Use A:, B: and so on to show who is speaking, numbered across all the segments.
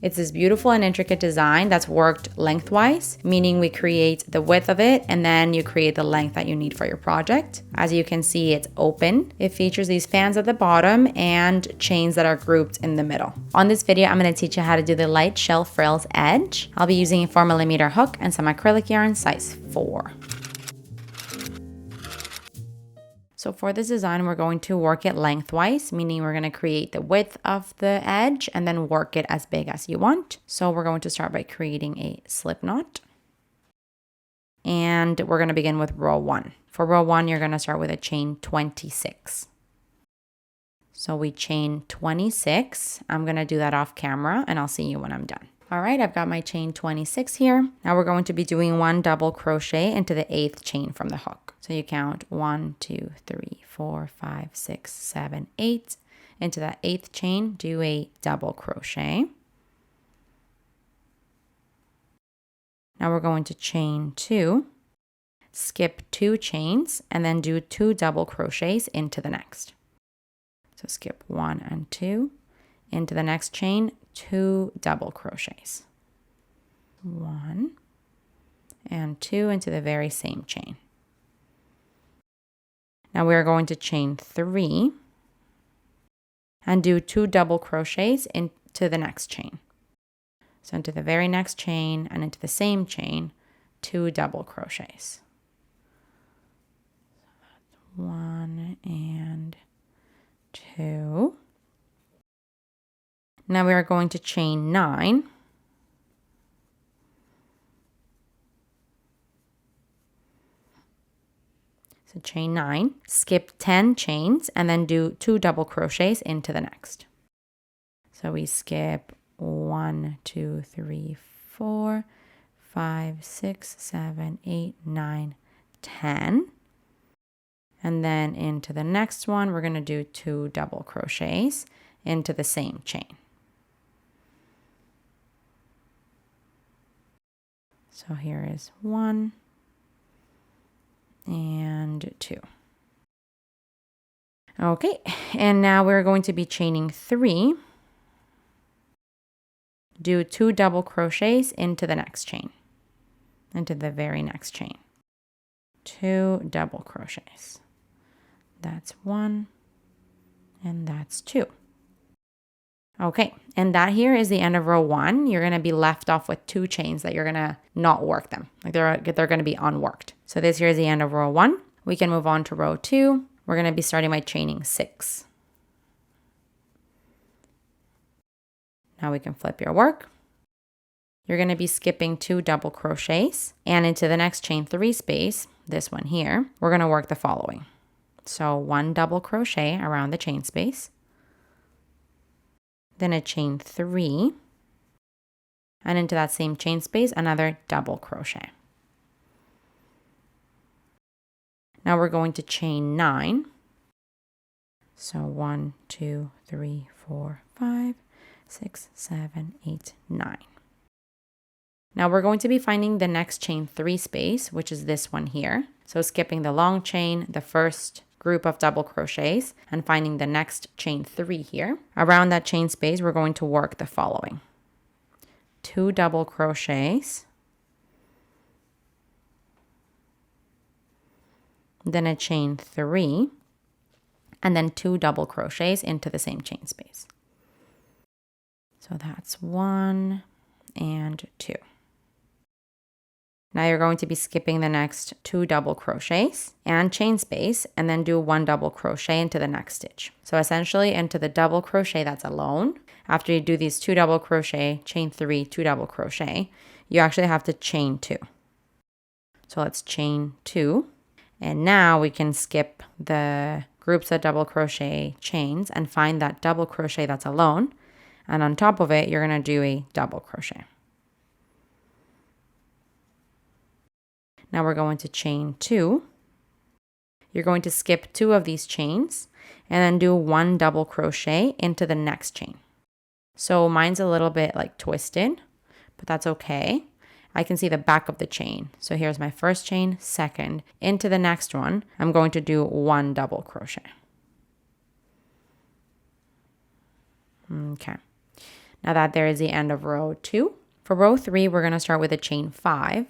A: It's this beautiful and intricate design that's worked lengthwise, meaning we create the width of it and then you create the length that you need for your project. As you can see, it's open. It features these fans at the bottom and chains that are grouped in the middle. On this video, I'm going to teach you how to do the light shell frills edge. I'll be using a 4mm hook and some acrylic yarn size 4. So for this design, we're going to work it lengthwise, meaning we're going to create the width of the edge and then work it as big as you want. So we're going to start by creating a slip knot. And we're going to begin with row 1. For row 1, you're going to start with a chain 26. So we chain 26. I'm going to do that off camera and I'll see you when I'm done. All right, I've got my chain 26 here. Now we're going to be doing 1 double crochet into the 8th chain from the hook. So you count 1, 2, 3, 4, 5, 6, 7, 8. Into that 8th chain, do a double crochet. Now we're going to chain 2, skip 2 chains, and then do 2 double crochets into the next. So skip 1 and 2. Into the next chain, 2 double crochets. 1 and 2 into the very same chain. Now we are going to chain 3 and do 2 double crochets into the next chain. So into the very next chain and into the same chain, 2 double crochets. So that's 1 and 2. Now we are going to chain 9. So chain 9, skip 10 chains, and then do 2 double crochets into the next. So we skip 1, 2, 3, 4, 5, 6, 7, 8, 9, 10. And then into the next one, we're going to do 2 double crochets into the same chain. So here is 1 and 2. Okay, and now we're going to be chaining 3. Do 2 double crochets into the next chain, into the very next chain. 2 double crochets. That's 1 and that's 2. Okay, and that here is the end of row 1. You're going to be left off with 2 chains that you're going to not work them. Like they're going to be unworked. So this here is the end of row 1. We can move on to row 2. We're going to be starting by chaining 6. Now we can flip your work. You're going to be skipping 2 double crochets, and into the next chain 3 space, this one here, we're going to work the following. So 1 double crochet around the chain space. Then a chain 3, and into that same chain space, another double crochet. Now we're going to chain 9. So 1, 2, 3, 4, 5, 6, 7, 8, 9. Now we're going to be finding the next chain 3 space, which is this one here. So skipping the long chain, the first group of double crochets, and finding the next chain 3 here. Around that chain space, we're going to work the following. 2 double crochets, then a chain 3, and then 2 double crochets into the same chain space. So that's 1 and 2. Now you're going to be skipping the next 2 double crochets and chain space, and then do 1 double crochet into the next stitch. So essentially into the double crochet that's alone. After you do these 2 double crochet, chain 3, 2 double crochet, you actually have to chain 2. So let's chain 2. And now we can skip the groups of double crochet chains and find that double crochet that's alone. And on top of it, you're going to do a double crochet. Now we're going to chain 2. You're going to skip 2 of these chains and then do 1 double crochet into the next chain. So mine's a little bit like twisted, but that's okay. I can see the back of the chain. So here's my first chain, second. Into the next one, I'm going to do 1 double crochet. Okay. Now that there is the end of row 2. For row 3, we're going to start with a chain 5.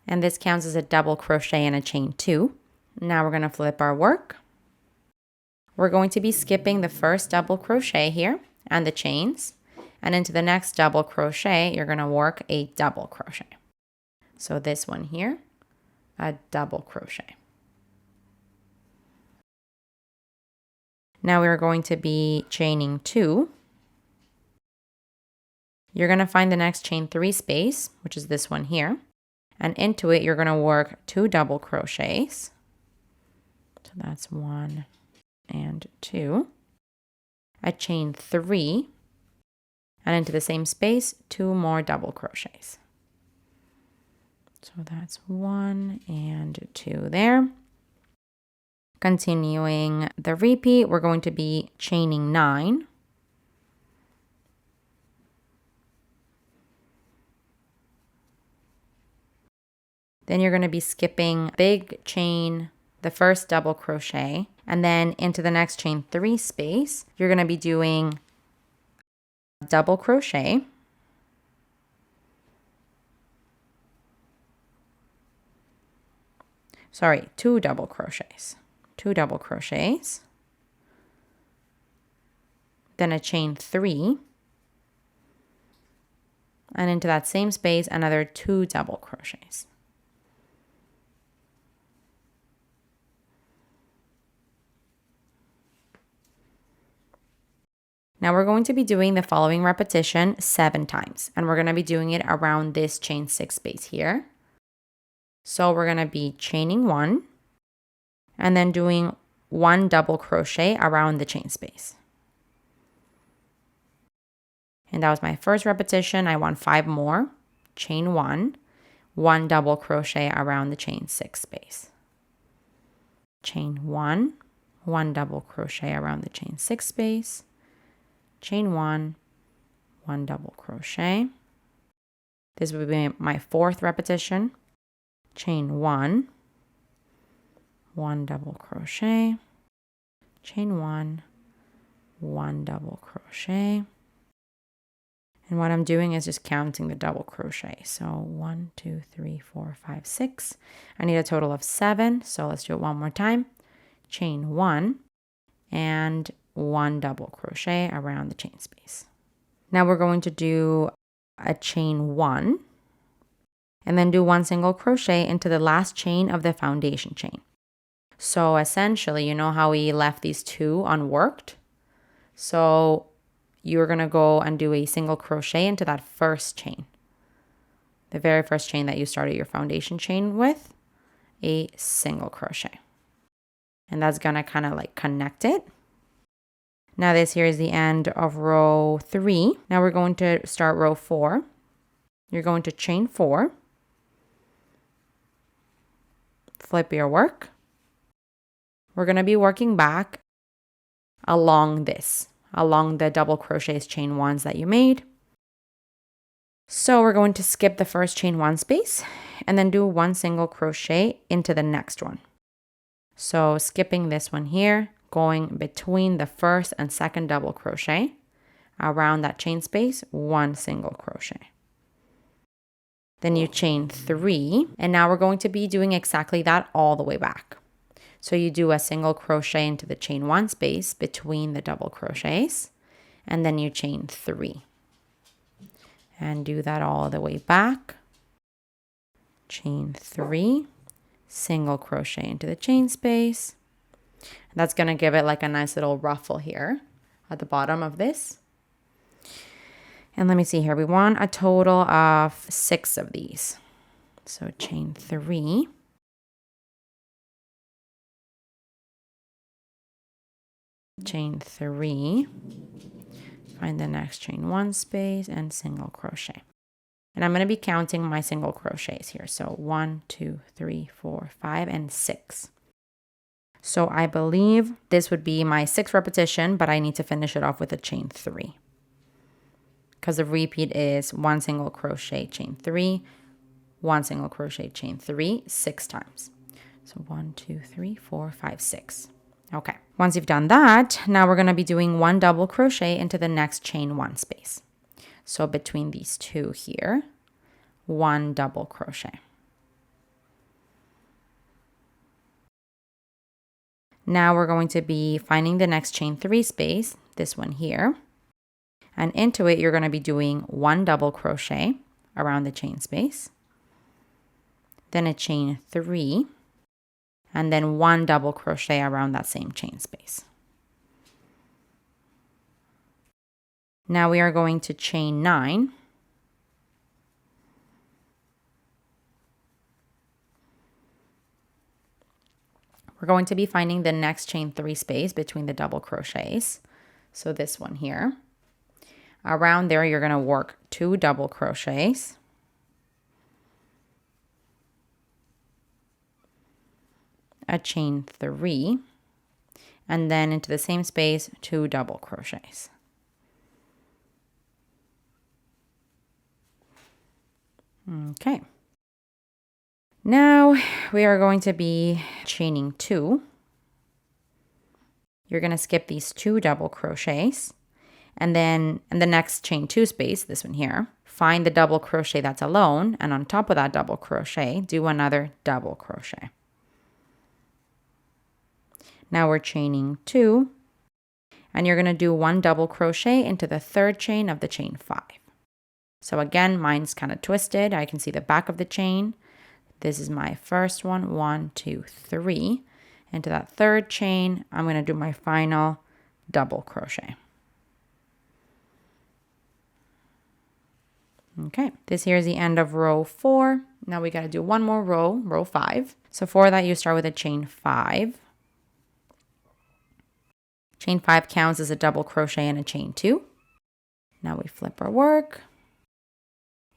A: And this counts as a double crochet and a chain 2. Now we're going to flip our work. We're going to be skipping the first double crochet here and the chains. And into the next double crochet, you're going to work a double crochet. So this one here, a double crochet. Now we're going to be chaining 2. You're going to find the next chain 3 space, which is this one here. And into it, you're going to work 2 double crochets. So that's 1 and 2. A chain 3. And into the same space, 2 more double crochets. So that's 1 and 2 there. Continuing the repeat, we're going to be chaining 9. Then you're going to be skipping big chain, the first double crochet, and then into the next chain 3 space, you're going to be doing double crochet. Sorry, 2 double crochets. 2 double crochets. Then a chain 3. And into that same space, another 2 double crochets. Now we're going to be doing the following repetition 7 times, and we're going to be doing it around this chain 6 space here. So we're going to be chaining 1 and then doing 1 double crochet around the chain space. And that was my first repetition. I want 5 more. Chain 1, 1 double crochet around the chain 6 space. Chain 1, 1 double crochet around the chain 6 space. Chain 1, 1 double crochet. This will be my 4th repetition. Chain 1, 1 double crochet. Chain 1, 1 double crochet. And what I'm doing is just counting the double crochet. So 1, 2, 3, 4, 5, 6. I need a total of 7. So let's do it one more time. Chain 1 and 1 double crochet around the chain space. Now we're going to do a chain 1 and then do 1 single crochet into the last chain of the foundation chain. So essentially, you know how we left these 2 unworked? So you're going to go and do a single crochet into that first chain. The very first chain that you started your foundation chain with, a single crochet. And that's going to kind of like connect it. Now this here is the end of row 3. Now we're going to start row 4. You're going to chain 4. Flip your work. We're going to be working back along the double crochets chain 1s that you made. So we're going to skip the first chain 1 space and then do 1 single crochet into the next one. So skipping this one here, going between the first and second double crochet around that chain space, 1 single crochet. Then you chain 3, and now we're going to be doing exactly that all the way back. So you do a single crochet into the chain 1 space between the double crochets, and then you chain 3. And do that all the way back. Chain 3, single crochet into the chain space. That's going to give it like a nice little ruffle here at the bottom of this. And let me see here. We want a total of 6 of these. So chain 3. Chain 3. Find the next chain 1 space and single crochet. And I'm going to be counting my single crochets here. So 1, 2, 3, 4, 5, and 6. So I believe this would be my 6th repetition, but I need to finish it off with a chain 3. Because the repeat is 1 single crochet, chain 3, 1 single crochet, chain 3, 6 times. So 1, 2, 3, 4, 5, 6. Okay, once you've done that, now we're going to be doing 1 double crochet into the next chain 1 space. So between these two here, 1 double crochet. Now we're going to be finding the next chain 3 space, this one here. And into it, you're going to be doing 1 double crochet around the chain space. Then a chain 3. And then 1 double crochet around that same chain space. Now we are going to chain 9. We're going to be finding the next chain 3 space between the double crochets. So this one here. Around there, you're going to work 2 double crochets. A chain 3. And then into the same space, 2 double crochets. Okay. Now we are going to be chaining 2. You're going to skip these 2 double crochets. And then in the next chain 2 space, this one here, find the double crochet that's alone. And on top of that double crochet, do another double crochet. Now we're chaining 2. And you're going to do 1 double crochet into the 3rd chain of the chain 5. So again, mine's kind of twisted. I can see the back of the chain. This is my first one, 1, 2, 3. Into that 3rd chain, I'm going to do my final double crochet. Okay, this here is the end of row 4. Now we got to do one more row, row 5. So for that, you start with a chain 5. Chain 5 counts as a double crochet and a chain 2. Now we flip our work.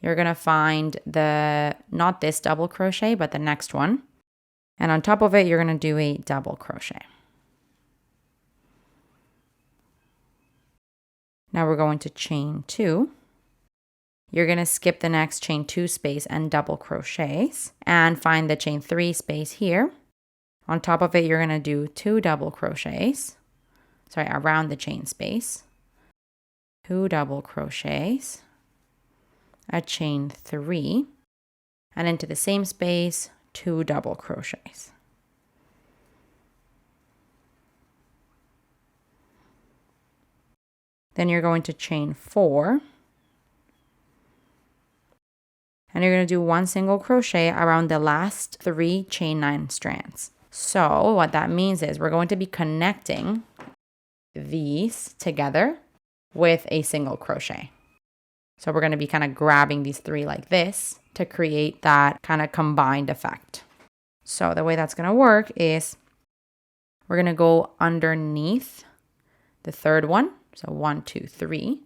A: You're going to find not this double crochet, but the next one. And on top of it, you're going to do a double crochet. Now we're going to chain 2. You're going to skip the next chain 2 space and double crochets and find the chain 3 space here. On top of it, you're going to do 2 double crochets. Around the chain space. 2 double crochets. A chain 3, and into the same space, 2 double crochets. Then you're going to chain 4, and you're going to do 1 single crochet around the last 3 chain 9 strands. So what that means is we're going to be connecting these together with a single crochet. So we're going to be kind of grabbing these 3 like this to create that kind of combined effect. So the way that's going to work is we're going to go underneath the 3rd one. So 1, 2, 3.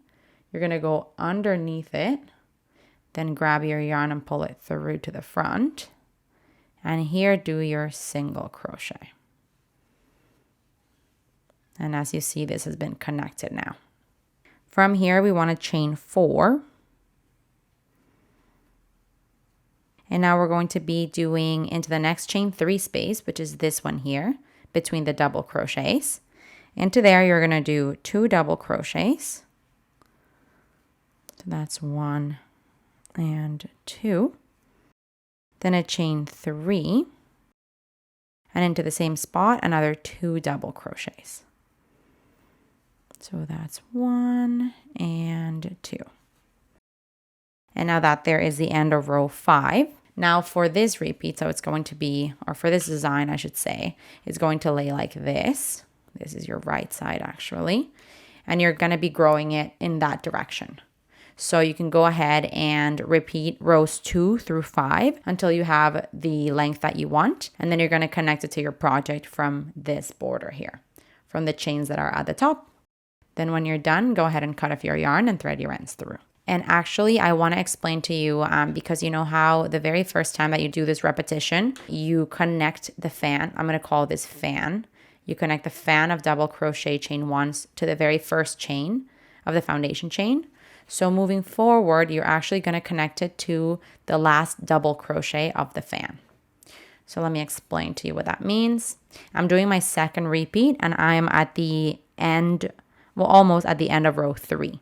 A: You're going to go underneath it, then grab your yarn and pull it through to the front. And here do your single crochet. And as you see, this has been connected now. From here, we want to chain 4. And now we're going to be doing into the next chain 3 space, which is this one here, between the double crochets. Into there, you're going to do 2 double crochets. So that's 1 and 2. Then a chain 3. And into the same spot, another 2 double crochets. So that's 1 and 2. And now that there is the end of row 5. Now for this repeat, so it's going to be, or for this design, I should say, it's going to lay like this. This is your right side actually. And you're going to be growing it in that direction. So you can go ahead and repeat rows 2 through 5 until you have the length that you want. And then you're going to connect it to your project from this border here, from the chains that are at the top. Then when you're done, go ahead and cut off your yarn and thread your ends through. And actually, I want to explain to you, because you know how the very first time that you do this repetition, you connect the fan. I'm going to call this fan. You connect the fan of double crochet chain 1s to the very first chain of the foundation chain. So moving forward, you're actually going to connect it to the last double crochet of the fan. So let me explain to you what that means. I'm doing my second repeat and I'm at the end, well, almost at the end of row 3.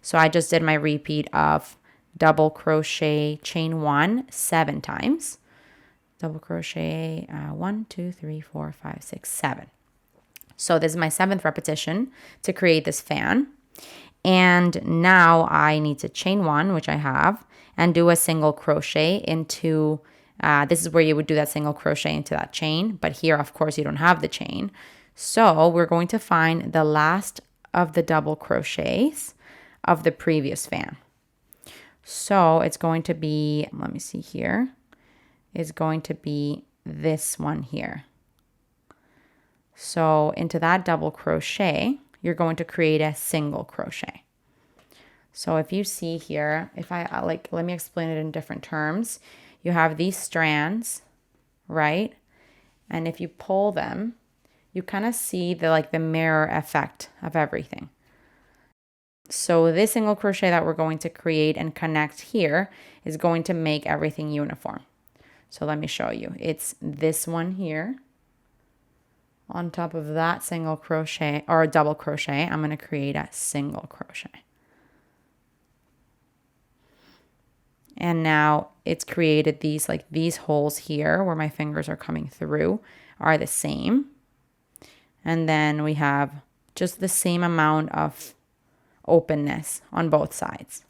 A: So I just did my repeat of double crochet, chain 1 7 times. Double crochet 1, 2, 3, 4, 5, 6, 7. So this is my 7th repetition to create this fan. And now I need to chain 1, which I have, and do a single crochet into, this is where you would do that single crochet into that chain. But here, of course, you don't have the chain. So we're going to find the last of the double crochets of the previous fan. So it's going to be, let me see here, is going to be this one here. So into that double crochet, you're going to create a single crochet. So if you see here, if I let me explain it in different terms. You have these strands, right? And if you pull them, you kind of see the mirror effect of everything. So this single crochet that we're going to create and connect here is going to make everything uniform. So let me show you. It's this one here. On top of that single crochet or a double crochet, I'm going to create a single crochet. And now it's created these holes here where my fingers are coming through are the same. And then we have just the same amount of openness on both sides.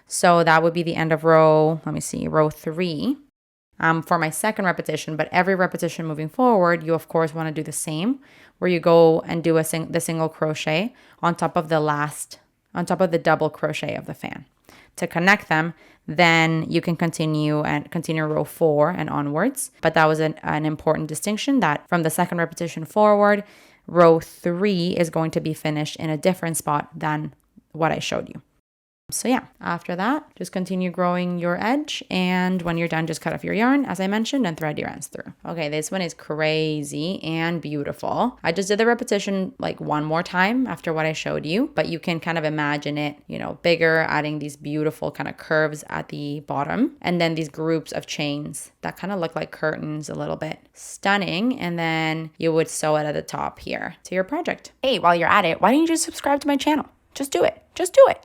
A: So that would be the end of row, let me see, row 3 for my second repetition. But every repetition moving forward, you of course want to do the same, where you go and do the single crochet on top of the double crochet of the fan. To connect them, then you can continue row 4 and onwards. But that was an important distinction, that from the second repetition forward, row 3 is going to be finished in a different spot than what I showed you. So yeah, after that, just continue growing your edge, and when you're done, just cut off your yarn, as I mentioned, and thread your ends through. Okay, this one is crazy and beautiful. I just did the repetition one more time after what I showed you, but you can kind of imagine it, bigger, adding these beautiful kind of curves at the bottom, and then these groups of chains that kind of look like curtains a little bit. Stunning. And then you would sew it at the top here to your project. Hey, while you're at it, why don't you just subscribe to my channel? Just do it. Just do it.